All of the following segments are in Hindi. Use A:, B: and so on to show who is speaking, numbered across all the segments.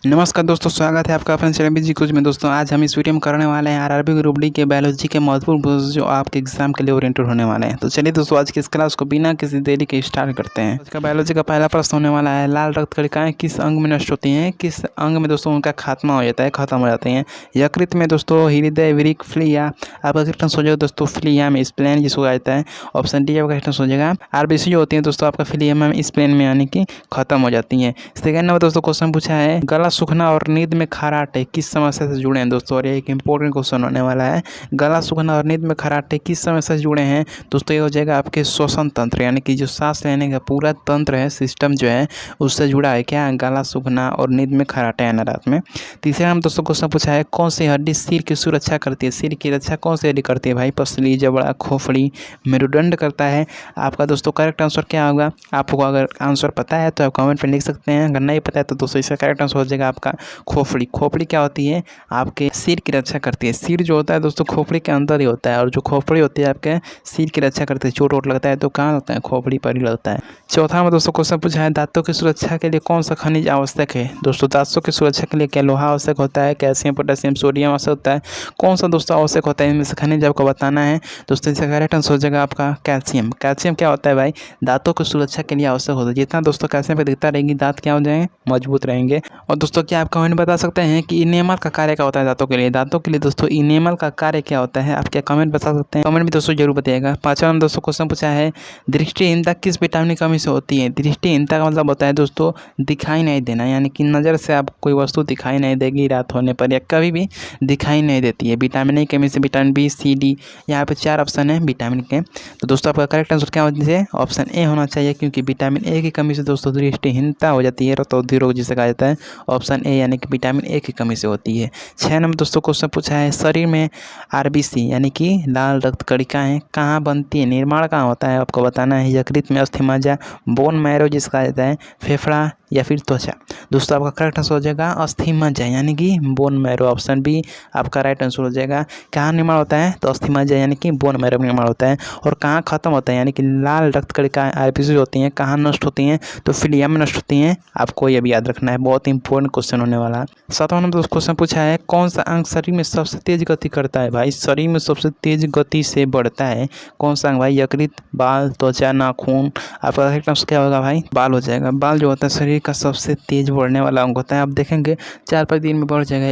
A: नमस्कार दोस्तों, स्वागत है आपका अपने चैनल बिजी कुछ में। दोस्तों आज हम इस वीडियो में करने वाले हैं आरआरबी ग्रुप डी के बायोलॉजी के महत्वपूर्ण प्रश्न जो आपके एग्जाम के लिए ओरिएंटेड होने वाले हैं। तो चलिए दोस्तों आज की इस क्लास को बिना किसी देरी के स्टार्ट करते हैं। आज का बायोलॉजी का पहला प्रश्न होने वाला है, लाल रक्त कणिकाएं किस अंग में नष्ट होती हैं? किस अंग में दोस्तों उनका खात्मा हो जाता है, खत्म हो जाते हैं? यकृत में दोस्तों, हृदय, वृक्क, फ्लिया। आपका क्वेश्चन सोचेगा दोस्तों फ्लिया में, स्प्लेन जिसको कहा जाता है। ऑप्शन डी आपका क्वेश्चन सोचेगा। आरबीसी जो होती है दोस्तों आपका फ्लिया में, स्प्लेन में यानी कि खत्म हो जाती है। सेकंड नंबर दोस्तों क्वेश्चन पूछा है, गला सूखना और नींद में खराटे किस समस्या से जुड़े हैं? दोस्तों और ये एक इंपॉर्टेंट क्वेश्चन होने वाला है। गला सूखना और नींद में खराटे किस समस्या से जुड़े हैं? दोस्तों ये हो जाएगा आपके श्वसन तंत्र यानी कि जो सांस लेने का पूरा तंत्र है, सिस्टम जो है उससे जुड़ा है क्या? गला सूखना और नींद में खराटे आना रात में। तीसरा हम दोस्तों क्वेश्चन पूछा है, कौन सी हड्डी सिर की सुरक्षा करती है? सिर की रक्षा कौन सी हड्डी करती है भाई? पसली, जबड़ा, खोपड़ी, मेरुदंड करता है। आपका दोस्तों करेक्ट आंसर क्या होगा? आपको अगर आंसर पता है तो आप कमेंट में लिख सकते हैं, अगर नहीं पता है तो दोस्तों इसका करेक्ट आंसर हो जाएगा आपका खोपड़ी। खोपड़ी क्या होती है? आपके सिर की रक्षा करती है। सिर जो होता है दोस्तों खोपड़ी के अंदर ही होता है, और जो खोपड़ी होती है आपके सिर की रक्षा करती है। चोट वोट लगता है तो कहाँ लगता है? खोपड़ी पर ही लगता है। चौथा में दोस्तों क्वेश्चन पूछा है, दांतों की सुरक्षा के लिए कौन सा खनिज आवश्यक है? दोस्तों दांतों की सुरक्षा के लिए क्या लोहा आवश्यक होता है, कैल्शियम, पोटेशियम, सोडियम आवश्यक होता है? कौन सा दोस्तों आवश्यक होता है इनमें से खनिज आपको बताना है। दोस्तों इसका करेक्ट आंसर हो जाएगा आपका कैल्शियम। कैल्शियम क्या होता है भाई? दांतों की सुरक्षा के लिए आवश्यक होता है। जितना दोस्तों कैल्शियम पर दिखता रहेगी दांत क्या हो जाएंगे? मजबूत रहेंगे। और दोस्तों क्या आप कमेंट बता सकते हैं कि इनेमल का कार्य क्या होता है दांतों के लिए? दांतों के लिए दोस्तों इनेमल का कार्य क्या होता है? आप क्या कमेंट बता सकते हैं? कमेंट भी दोस्तों जरूर बताइएगा। पांचवा नंबर दोस्तों क्वेश्चन पूछा है, दृष्टिहीनता किस विटामिन की कमी से होती है? दृष्टिहीनता का मतलब होता है दोस्तों दिखाई नहीं देना, यानी कि नज़र से आप कोई वस्तु दिखाई नहीं देगी रात होने पर या कभी भी दिखाई नहीं देती है। विटामिन ए की कमी से विटामिन बी, सी, डी, यहाँ पे 4 ऑप्शन है विटामिन के। तो दोस्तों आपका करेक्ट आंसर क्या होना चाहिए? ऑप्शन ए होना चाहिए, क्योंकि विटामिन ए की कमी से दोस्तों दृष्टिहीनता हो जाती है, रतौंधी रोग जिसे कहा जाता है। ऑप्शन ए यानी कि विटामिन ए की कमी से होती है। 6 नंबर दोस्तों क्वेश्चन पूछा है, शरीर में आरबीसी यानी कि लाल रक्त कणिकाएं कहाँ बनती है, निर्माण कहाँ होता है? आपको बताना है। यकृत में, अस्थिमज्जा, बोन मैरो जिसका कहा जाता है, फेफड़ा या फिर त्वचा? दोस्तों आपका करेक्ट आंसर हो जाएगा अस्थिमज्जा यानी कि बोन मैरो। ऑप्शन बी आपका राइट आंसर हो जाएगा। कहाँ निर्माण होता है? तो अस्थिमज्जा यानी कि बोन मैरो में निर्माण होता है। और कहाँ खत्म होता है यानी कि लाल रक्त कणिकाएं आरबीसी होती हैं कहाँ नष्ट होती हैं? तो फिलिया में नष्ट होती हैं। आपको ये भी याद रखना है, बहुत इंपॉर्टेंट क्वेश्चन होने वाला है। 7वां नंबर क्वेश्चन पूछा है, कौन सा अंग शरीर में सबसे तेज गति करता है? भाई शरीर में सबसे तेज गति से बढ़ता है कौन सा अंग भाई? यकृत, बाल, त्वचा, नाखून? आपका करेक्ट आंसर क्या होगा भाई? बाल हो जाएगा। बाल जो होता है शरीर का सबसे तेज बढ़ने वाला अंग होता है। आप देखेंगे 4-5 दिन में बढ़ जाएगा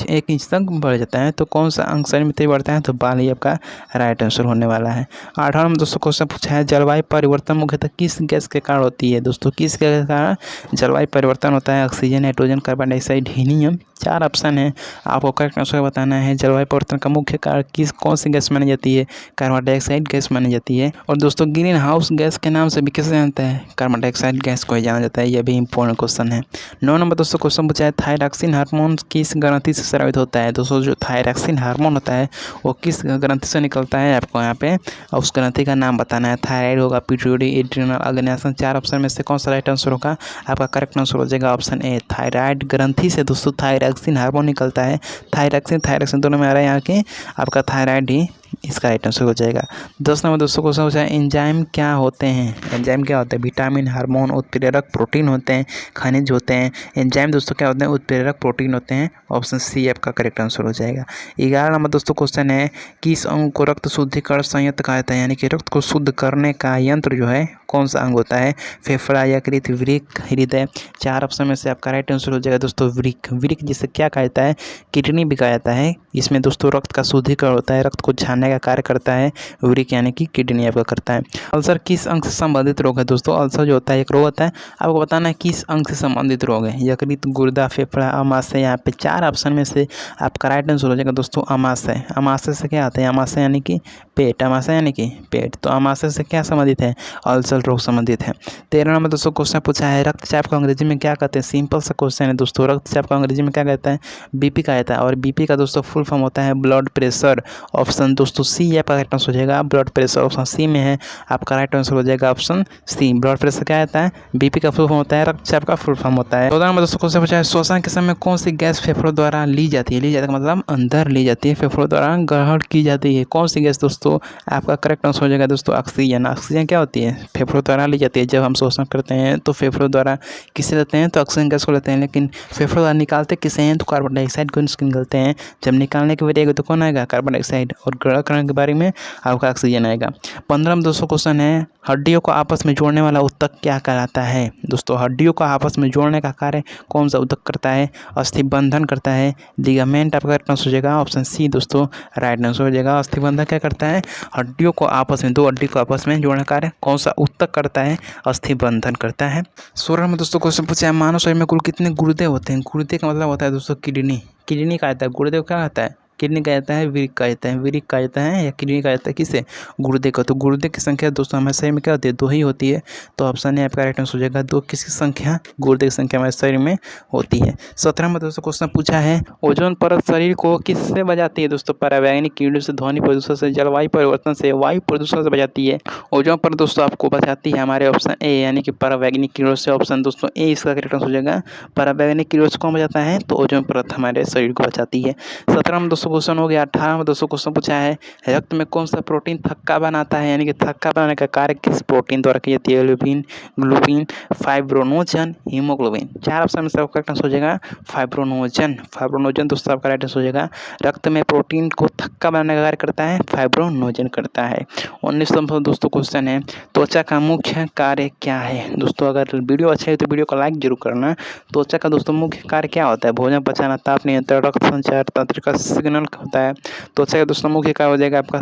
A: 1 इंच तक बढ़ जाता है। तो कौन सा अंग शरीर में तेज बढ़ता है? तो बाल ही आपका राइट आंसर होने वाला है। 8वां नंबर दोस्तों क्वेश्चन पूछा है, जलवायु परिवर्तन मुख्यतः किस गैस के कारण होती है? दोस्तों किस गैस के कारण जलवायु परिवर्तन होता है? Oxygen, nitrogen, carbon dioxide, helium? 4 option है, आपको करेक्ट आंसर बताना है। जलवायु परिवर्तन का मुख्य कारण कौन सी गैस मानी जाती है? कार्बन डाइऑक्साइड गैस मानी जाती है। और दोस्तों ग्रीन हाउस गैस के नाम से भी किसे जानता है? कार्बन डाइऑक्साइड गैस को ही जाना जाता है। यह भी इंपॉर्टेंट क्वेश्चन है। 9 नंबर दोस्तों क्वेश्चन पूछा है, थायरॉक्सिन हार्मोन किस ग्रंथि से स्रावित होता है? दोस्तों जो थायरॉक्सिन हार्मोन होता है वो किस ग्रंथि से निकलता है आपको यहाँ पे, और उस ग्रंथि का नाम बताना है। थायराइड होगा, पिट्यूटरी, एड्रिनल, अग्न्याशय? 4 ऑप्शन में से कौन सा राइट आंसर होगा? आपका करेक्ट आंसर हो जाएगा ऑप्शन ए, थायराइड ग्रंथि से दोस्तों थायरॉक्सिन हार्मोन निकलता है। थायरॉक्सिन दोनों में आ रहा है यहाँ के, आपका थायराइड ही इसका राइट आंसर हो जाएगा। 10 नंबर दोस्तों क्वेश्चन पूछा है, एंजाइम क्या होते हैं? एंजाइम क्या होते हैं? विटामिन, हार्मोन, उत्प्रेरक, प्रोटीन होते हैं, खनिज होते हैं। एंजाइम दोस्तों क्या होते हैं? उत्प्रेरक, प्रोटीन होते हैं। ऑप्शन सी आपका करेक्ट आंसर हो जाएगा। 11 नंबर दोस्तों क्वेश्चन है, किस अंग को रक्त शुद्धिकरण संयंत्र कहा जाता है? यानी कि रक्त को शुद्ध करने का यंत्र जो है कौन सा अंग होता है? फेफड़ा, यकृत, वृक्क, हृदय? 4 ऑप्शन में से आपका राइट आंसर हो जाएगा दोस्तों वृक्क। वृक्क जिसे क्या कहा जाता है? किडनी भी कहा जाता है। इसमें दोस्तों रक्त का शुद्धिकरण होता है, रक्त को छानने का कार्य करता है वृक्क यानी कि किडनी आपका करता है। अल्सर किस अंग से संबंधित रोग है? दोस्तों अल्सर जो होता है एक रोग होता है, आपको बताना है किस अंग से संबंधित रोग है। यकृत, गुर्दा, फेफड़ा, अमाशय? यहाँ पे 4 ऑप्शन में से आपका राइट आंसर हो जाएगा दोस्तों अमाशय। अमाशय से क्या आता है? अमाशय यानी कि पेट, अमाशय यानी कि पेट। तो अमाशय से क्या संबंधित है? अल्सर रोग संबंधित है। 13 नंबर दोस्तों क्वेश्चन पूछा है, रक्तचाप को अंग्रेजी में क्या कहते हैं? सिंपल सा क्वेश्चन है दोस्तों, रक्तचाप को अंग्रेजी में क्या कहता है? बीपी कहा जाता है। और बीपी का दोस्तों फुल फॉर्म होता है ब्लड प्रेशर। ऑप्शन दोस्तों दोस्तों सी आपका राइट आंसर हो जाएगा। ब्लड प्रेशर ऑप्शन सी में है, आपका राइट आंसर हो जाएगा ऑप्शन सी। ब्लड प्रेशर क्या होता है? बीपी का फुल फॉर्म होता है, रक्तचाप का फुल फॉर्म होता है। 14 नंबर दोस्तों क्वेश्चन पूछा है, श्वसन के समय कौन सी गैस फेफड़ों द्वारा ली जाती है? ली जाती है मतलब अंदर ली जाती है, फेफड़ों द्वारा ग्रहण की जाती है। कौन सी गैस दोस्तों? आपका करेक्ट आंसर हो जाएगा दोस्तों ऑक्सीजन। ऑक्सीजन क्या होती है? फेफड़ों द्वारा ली जाती है। जब हम श्वसन करते हैं तो फेफड़ों द्वारा किसे लेते हैं? तो ऑक्सीजन गैस को लेते हैं, लेकिन फेफड़ों द्वारा निकालते किसे हैं? तो कार्बन डाइऑक्साइड को निकलते हैं। जब निकालने के बारे तो कौन आएगा? Carbon dioxide. और ग्रहण करने के बारे में आपका ऑक्सीजन आएगा। 15 में दोस्तों क्वेश्चन है, हड्डियों को आपस में जोड़ने वाला ऊतक क्या कहलाता है? दोस्तों हड्डियों को आपस में जोड़ने का कार्य कौन सा ऊतक करता है? अस्थिबंधन करता है, लिगामेंट आपका राइट आंसर हो जाएगा ऑप्शन सी दोस्तों राइट आंसर हो जाएगा। अस्थिबंधन क्या करता है? हड्डियों को आपस में, दो हड्डी को आपस में जोड़ने का कार्य कौन सा ऊतक करता है? अस्थिबंधन करता है। 16 में दोस्तों क्वेश्चन पूछा है, मानव शरीर में कुल कितने गुर्दे होते हैं? गुर्दे का मतलब होता है दोस्तों किडनी। किडनी का आता है, गुर्दे क्या आता है? किडनी का जाता है, विरिक का जाता है। विरिक का जाता है या किडनी का जाता है किसे? गुर्दे का। तो गुर्दे की संख्या दोस्तों हमारे शरीर में क्या होती है? दो ही होती है। तो ऑप्शन ए आपका राइट आंसर हो जाएगा। दो किसकी संख्या? गुर्दे की संख्या हमारे शरीर में होती है। 17 में दोस्तों क्वेश्चन पूछा है, ओजोन परत शरीर को किससे बचाती है? दोस्तों परावैंगनिक किरणों से, ध्वनि प्रदूषण से, जलवायु परिवर्तन से, वायु प्रदूषण से बचाती है। ओजोन परत दोस्तों आपको बचाती है हमारे ऑप्शन ए यानी कि परावैंगनिक किरणों से। ऑप्शन दोस्तों ए इसका करेक्ट आंसर हो जाएगा। परावैंगनिक किरणों से कौन बचाता है? तो ओजोन परत हमारे शरीर को बचाती है। 17 में दोस्तों क्वेश्चन हो गया। 18 में दोस्तों क्वेश्चन पूछा है, रक्त में कौन सा प्रोटीन थक्का बनाता है? यानी कि थक्का बनाने का कार्य किस प्रोटीन द्वारा किया जाती है? Globin, globin, fibrinogen, haemoglobin. चार ऑप्शन में से आपका करेक्ट आंसर हो जाएगा फाइब्रोनोजन। फाइब्रोनोजन दोस्तों आपका राइट आंसर हो जाएगा। रक्त में प्रोटीन को थक्का बनाने का कार्य करता है, फाइब्रोनोजन करता है। 19 नंबर दोस्तों क्वेश्चन है, त्वचा का मुख्य कार्य क्या है? दोस्तों अगर वीडियो अच्छा है तो वीडियो को लाइक जरूर करना। त्वचा का दोस्तों मुख्य कार्य क्या होता है? भोजन पचाना, ताप नियंत्रण, रक्त संचार, तंत्रिका सिग्नल होता है। त्वचा का दोस्तों मुख्य कार्य हो जाएगा आपका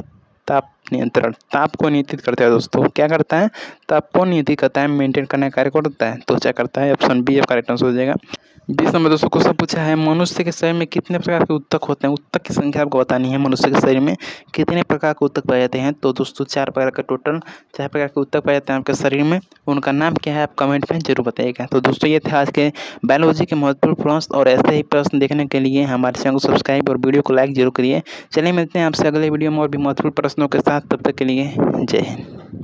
A: ताप नियंत्रण। ताप को नियंत्रित करता है दोस्तों। क्या करता है? ताप को नियंत्रित करता है, मेंटेन करने का कार्य करता है, त्वचा करता है। ऑप्शन बी आपका राइट आंसर हो जाएगा। 20 नंबर दोस्तों क्वेश्चन पूछा है, मनुष्य के शरीर में कितने प्रकार के ऊतक होते हैं? ऊतक की संख्या आपको बतानी है। मनुष्य के शरीर में कितने प्रकार के ऊतक पाए जाते हैं? तो दोस्तों 4 प्रकार के, टोटल 4 प्रकार के ऊतक पाए जाते हैं आपके शरीर में। उनका नाम क्या है आप कमेंट में जरूर बताइएगा। तो दोस्तों ये थे आज के बायोलॉजी के महत्वपूर्ण प्रश्न, और ऐसे ही प्रश्न देखने के लिए हमारे चैनल को सब्सक्राइब और वीडियो को लाइक जरूर करिए। चलिए मिलते हैं आपसे अगले वीडियो में और भी महत्वपूर्ण प्रश्नों के साथ। तब तक के लिए जय हिंद।